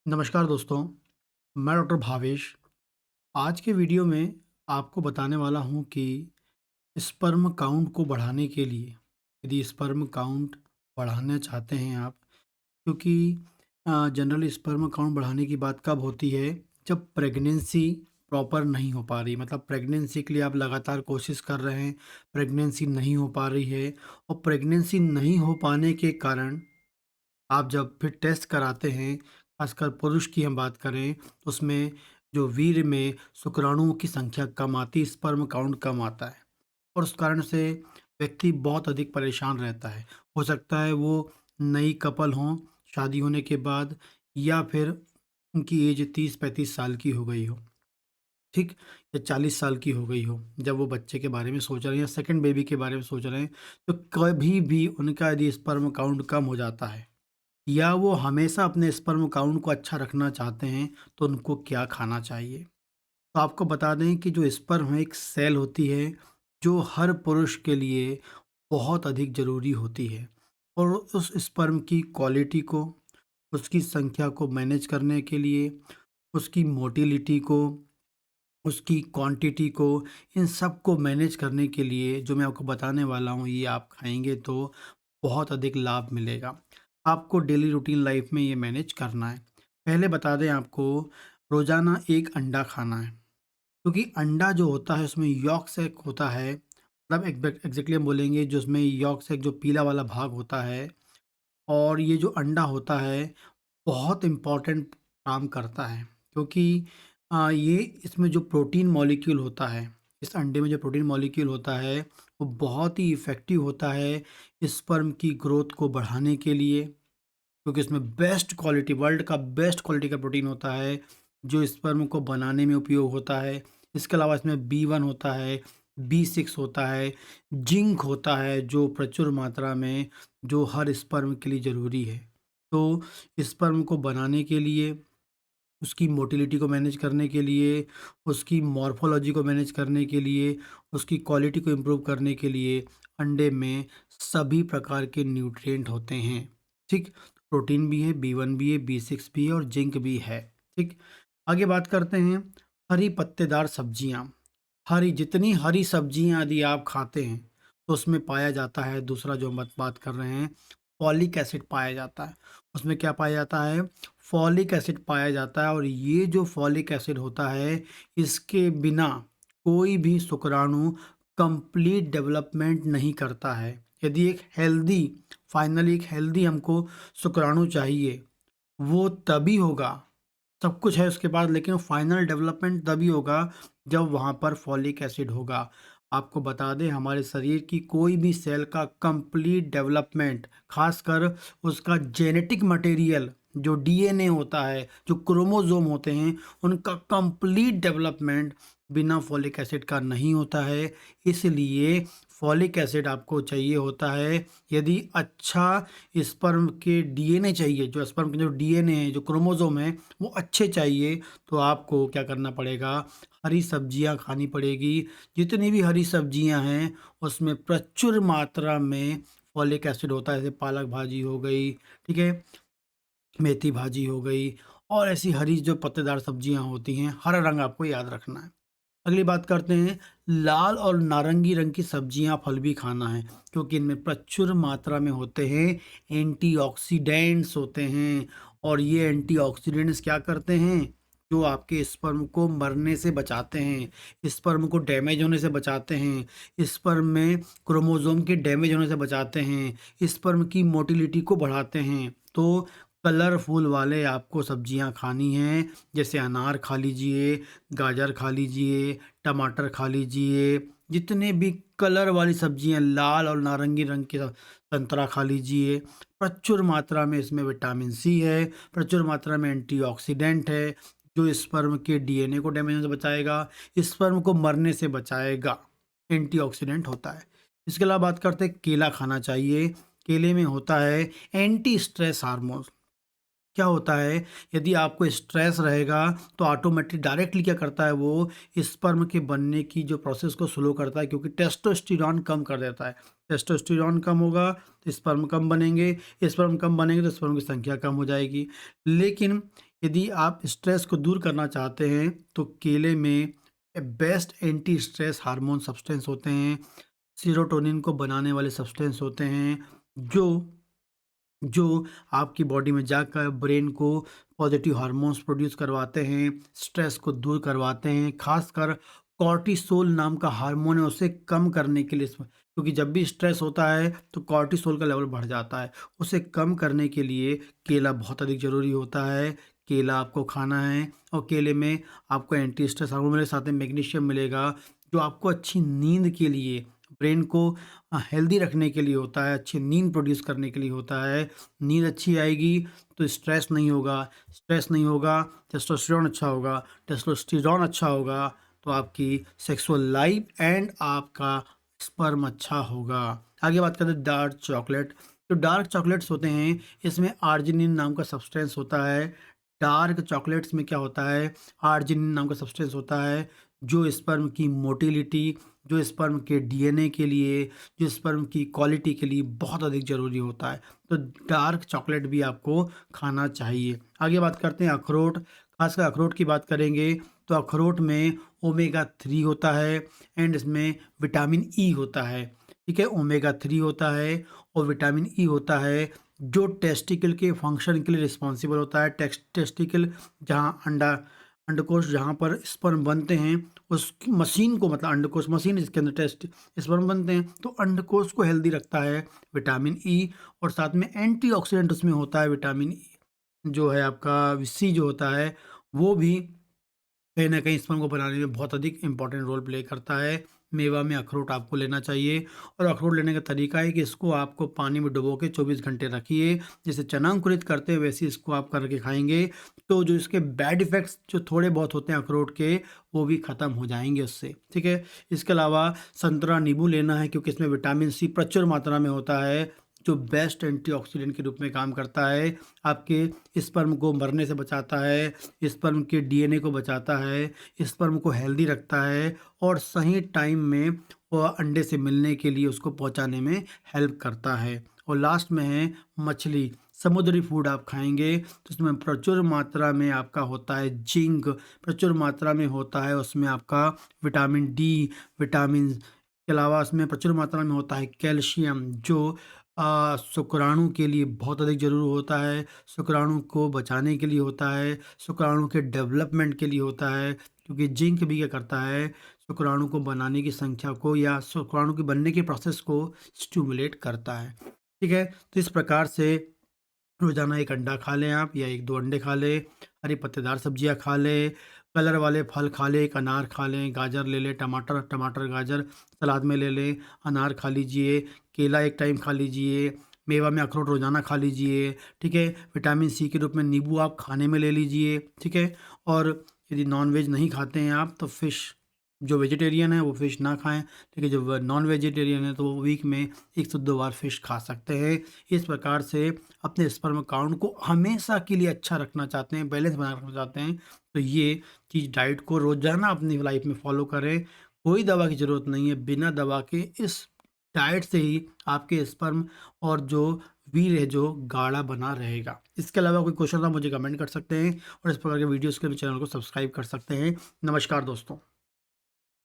नमस्कार दोस्तों, मैं डॉक्टर भावेश। आज के वीडियो में आपको बताने वाला हूँ कि स्पर्म काउंट को बढ़ाने के लिए यदि स्पर्म काउंट बढ़ाना चाहते हैं आप, क्योंकि जनरली स्पर्म काउंट बढ़ाने की बात कब होती है, जब प्रेगनेंसी प्रॉपर नहीं हो पा रही। मतलब प्रेगनेंसी के लिए आप लगातार कोशिश कर रहे हैं, प्रेगनेंसी नहीं हो पा रही है और प्रेगनेंसी नहीं हो पाने के कारण आप जब फिर टेस्ट कराते हैं, खासकर पुरुष की हम बात करें, तो उसमें जो वीर्य में शुक्राणुओं की संख्या कम आती, स्पर्म काउंट कम आता है और उस कारण से व्यक्ति बहुत अधिक परेशान रहता है। हो सकता है वो नई कपल हों, शादी होने के बाद, या फिर उनकी एज 30-35 साल की हो गई हो, ठीक? या 40 साल की हो गई हो, जब वो बच्चे के बारे में सोच रहे हैं या सेकंड बेबी के बारे में सोच रहे हैं, तो कभी भी उनका यदि स्पर्म काउंट कम हो जाता है या वो हमेशा अपने स्पर्म काउंट को अच्छा रखना चाहते हैं, तो उनको क्या खाना चाहिए? तो आपको बता दें कि जो स्पर्म है एक सेल होती है, जो हर पुरुष के लिए बहुत अधिक ज़रूरी होती है और उस स्पर्म की क्वालिटी को, उसकी संख्या को मैनेज करने के लिए, उसकी मोटिलिटी को, उसकी क्वांटिटी को, इन सब को मैनेज करने के लिए जो मैं आपको बताने वाला हूँ, ये आप खाएँगे तो बहुत अधिक लाभ मिलेगा। आपको डेली रूटीन लाइफ में ये मैनेज करना है। पहले बता दें आपको, रोज़ाना 1 अंडा खाना है, क्योंकि अंडा जो होता है उसमें यॉल्क सैक होता है। मतलब एग्ज़ैक्टली हम बोलेंगे जो उसमें यॉल्क सैक जो पीला वाला भाग होता है, और ये जो अंडा होता है बहुत इम्पोर्टेंट काम करता है, क्योंकि ये इसमें जो प्रोटीन मॉलिक्यूल होता है, इस अंडे में जो प्रोटीन मॉलिक्यूल होता है, वो बहुत ही इफ़ेक्टिव होता है स्पर्म की ग्रोथ को बढ़ाने के लिए, क्योंकि इसमें बेस्ट क्वालिटी, वर्ल्ड का बेस्ट क्वालिटी का प्रोटीन होता है, जो स्पर्म को बनाने में उपयोग होता है। इसके अलावा इसमें B1 होता है, B6 होता है, जिंक होता है, जो प्रचुर मात्रा में जो हर स्पर्म के लिए ज़रूरी है। तो स्पर्म को बनाने के लिए, उसकी मोटिलिटी को मैनेज करने के लिए, उसकी मॉर्फोलॉजी को मैनेज करने के लिए, उसकी क्वालिटी को इम्प्रूव करने के लिए अंडे में सभी प्रकार के न्यूट्रिएंट होते हैं, ठीक? प्रोटीन भी है, B1 भी है, B6 भी है और जिंक भी है, ठीक? आगे बात करते हैं हरी पत्तेदार सब्जियाँ। हरी जितनी हरी सब्जियाँ यदि आप खाते हैं, तो उसमें पाया जाता है, दूसरा जो हम बात कर रहे हैं, फॉलिक एसिड पाया जाता है। उसमें क्या पाया जाता है? फॉलिक एसिड पाया जाता है, और ये जो फॉलिक एसिड होता है, इसके बिना कोई भी शुक्राणु कंप्लीट डेवलपमेंट नहीं करता है। यदि एक हेल्दी, फाइनली एक हेल्दी हमको शुक्राणु चाहिए, वो तभी होगा, सब कुछ है उसके पास, लेकिन फाइनल डेवलपमेंट तभी होगा जब वहाँ पर फॉलिक एसिड होगा। आपको बता दें, हमारे शरीर की कोई भी सेल का कंप्लीट डेवलपमेंट, खासकर उसका जेनेटिक मटेरियल, जो डीएनए होता है, जो क्रोमोसोम होते हैं, उनका कंप्लीट डेवलपमेंट बिना फॉलिक एसिड का नहीं होता है। इसलिए फॉलिक एसिड आपको चाहिए होता है यदि अच्छा स्पर्म के डीएनए चाहिए, जो स्पर्म के जो डीएनए है, जो क्रोमोसोम है, वो अच्छे चाहिए, तो आपको क्या करना पड़ेगा? हरी सब्जियां खानी पड़ेगी। जितनी भी हरी सब्जियां हैं, उसमें प्रचुर मात्रा में फॉलिक एसिड होता है। जैसे पालक भाजी हो गई, ठीक है, मेथी भाजी हो गई, और ऐसी हरी जो पत्तेदार सब्जियां होती हैं, हरा रंग आपको याद रखना है। अगली बात करते हैं, लाल और नारंगी रंग की सब्जियां, फल भी खाना है, क्योंकि इनमें प्रचुर मात्रा में होते हैं एंटीऑक्सीडेंट्स होते हैं, और ये एंटीऑक्सीडेंट्स क्या करते हैं? जो आपके स्पर्म को मरने से बचाते हैं, स्पर्म को डैमेज होने से बचाते हैं, स्पर्म में क्रोमोसोम के डैमेज होने से बचाते हैं, स्पर्म की मोटिलिटी को बढ़ाते हैं। तो कलरफुल वाले आपको सब्जियां खानी हैं, जैसे अनार खा लीजिए, गाजर खा लीजिए, टमाटर खा लीजिए, जितने भी कलर वाली सब्जियां, लाल और नारंगी रंग के संतरा खा लीजिए। प्रचुर मात्रा में इसमें विटामिन सी है, प्रचुर मात्रा में एंटीऑक्सीडेंट है, जो स्पर्म के डीएनए को डैमेज होने से बचाएगा, स्पर्म को मरने से बचाएगा, एंटीऑक्सीडेंट होता है। इसके अलावा बात करते हैं, केला खाना चाहिए। केले में होता है एंटी स्ट्रेस हार्मोन। क्या होता है, यदि आपको स्ट्रेस रहेगा, तो ऑटोमेटिक डायरेक्टली क्या करता है, वो स्पर्म के बनने की जो प्रोसेस को स्लो करता है, क्योंकि टेस्टोस्टेरोन कम कर देता है। टेस्टोस्टेरोन कम होगा तो स्पर्म कम बनेंगे, स्पर्म कम बनेंगे तो स्पर्म की संख्या कम हो जाएगी। लेकिन यदि आप स्ट्रेस को दूर करना चाहते हैं तो केले में best anti stress hormone substance होते हैं, सेरोटोनिन को बनाने वाले सब्सटेंस होते हैं, जो जो आपकी बॉडी में जाकर ब्रेन को पॉजिटिव हार्मोन्स प्रोड्यूस करवाते हैं, स्ट्रेस को दूर करवाते हैं। खासकर कॉर्टिसोल नाम का हार्मोन है, उसे कम करने के लिए क्योंकि जब भी स्ट्रेस होता है तो कॉर्टिसोल का लेवल बढ़ जाता है। उसे कम करने के लिए केला बहुत अधिक ज़रूरी होता है। केला आपको खाना है और केले में आपको एंटी स्ट्रेस हार्मोन मिलेगा, साथ में मैग्नीशियम मिलेगा, जो आपको अच्छी नींद के लिए, ब्रेन को हेल्दी रखने के लिए होता है, अच्छी नींद प्रोड्यूस करने के लिए होता है। नींद अच्छी आएगी तो स्ट्रेस नहीं होगा, स्ट्रेस नहीं होगा टेस्टोस्टेरोन अच्छा होगा, टेस्टोस्टेरोन अच्छा होगा तो आपकी सेक्सुअल लाइफ एंड आपका स्पर्म अच्छा होगा। आगे बात करते हैं डार्क चॉकलेट। जो डार्क चॉकलेट्स होते हैं इसमें आर्जिनिन नाम का सब्सटेंस होता है। डार्क चॉकलेट्स में क्या होता है, आर्जिनिन नाम का सब्सटेंस होता है, जो स्पर्म की मोटिलिटी, जो स्पर्म के डीएनए के लिए, जो स्पर्म की क्वालिटी के लिए बहुत अधिक ज़रूरी होता है। तो डार्क चॉकलेट भी आपको खाना चाहिए। आगे बात करते हैं अखरोट। खासकर अखरोट की बात करेंगे तो अखरोट में ओमेगा 3 होता है एंड इसमें विटामिन ई होता है। ठीक है, ओमेगा 3 होता है और विटामिन ई होता है, जो टेस्टिकल के फंक्शन के लिए रिस्पॉन्सिबल होता है। टेस्टिकल जहाँ अंडकोश जहाँ पर स्पर्म बनते हैं, उस मशीन को, मतलब अंडकोश मशीन जिसके अंदर टेस्ट स्पर्म बनते हैं, तो अंडकोश को हेल्दी रखता है विटामिन ई। और साथ में एंटीऑक्सीडेंट उसमें होता है विटामिन ई, जो है आपका सी जो होता है, वो भी कहीं न कहीं स्पर्म को बनाने में बहुत अधिक इम्पोर्टेंट रोल प्ले करता है। मेवा में अखरोट आपको लेना चाहिए और अखरोट लेने का तरीका है कि इसको आपको पानी में डुबो के 24 घंटे रखिए। जैसे चना अंकुरित करते हैं वैसे इसको आप करके खाएँगे तो जो इसके बैड इफ़ेक्ट्स जो थोड़े बहुत होते हैं अखरोट के, वो भी ख़त्म हो जाएँगे उससे। ठीक है? इसके अलावा संतरा, नींबू लेना है क्योंकि इसमें विटामिन सी प्रचुर मात्रा में होता है, जो बेस्ट एंटीऑक्सीडेंट के रूप में काम करता है। आपके स्पर्म को मरने से बचाता है, स्पर्म के डीएनए को बचाता है, स्पर्म को हेल्दी रखता है और सही टाइम में वह अंडे से मिलने के लिए उसको पहुंचाने में हेल्प करता है। और लास्ट में है मछली। समुद्री फूड आप खाएंगे तो उसमें प्रचुर मात्रा में आपका होता है जिंक, प्रचुर मात्रा में होता है उसमें आपका विटामिन डी, विटामिन के अलावा उसमें प्रचुर मात्रा में होता है कैल्शियम, जो शुक्राणु के लिए बहुत अधिक ज़रूरी होता है, शुक्राणु को बचाने के लिए होता है, शुक्राणु के डेवलपमेंट के लिए होता है, क्योंकि जिंक भी क्या करता है, शुक्राणु को बनाने की संख्या को या शुक्राणु के बनने के प्रोसेस को स्टिमुलेट करता है। ठीक है, तो इस प्रकार से रोज़ाना 1 अंडा खा लें आप या 1-2 अंडे खा लें, हरी पत्तेदार सब्जियाँ खा लें, कलर वाले फल खा लें, एक अनार खा लें, गाजर ले लें, टमाटर गाजर सलाद में ले लें, अनार खा लीजिए, केला एक टाइम खा लीजिए, मेवा में अखरोट रोज़ाना खा लीजिए। ठीक है, विटामिन सी के रूप में नींबू आप खाने में ले लीजिए। ठीक है, और यदि नॉन-वेज नहीं खाते हैं आप तो फ़िश, जो वेजिटेरियन है वो फ़िश ना खाएँ, लेकिन जो नॉन वेजिटेरियन है तो वो वीक में 1 से 2 बार फ़िश खा सकते हैं। इस प्रकार से अपने स्पर्म काउंट को हमेशा के लिए अच्छा रखना चाहते हैं, बैलेंस बनाए रखना चाहते हैं, तो ये चीज़ डाइट को रोज़ाना अपनी लाइफ में फ़ॉलो करें। कोई दवा की ज़रूरत नहीं है, बिना दवा के इस डाइट से ही आपके स्पर्म और जो वीर्य है जो गाढ़ा बना रहेगा। इसके अलावा कोई क्वेश्चन हो मुझे कमेंट कर सकते हैं और इस प्रकार के वीडियोज़ के लिए चैनल को सब्सक्राइब कर सकते हैं। नमस्कार दोस्तों।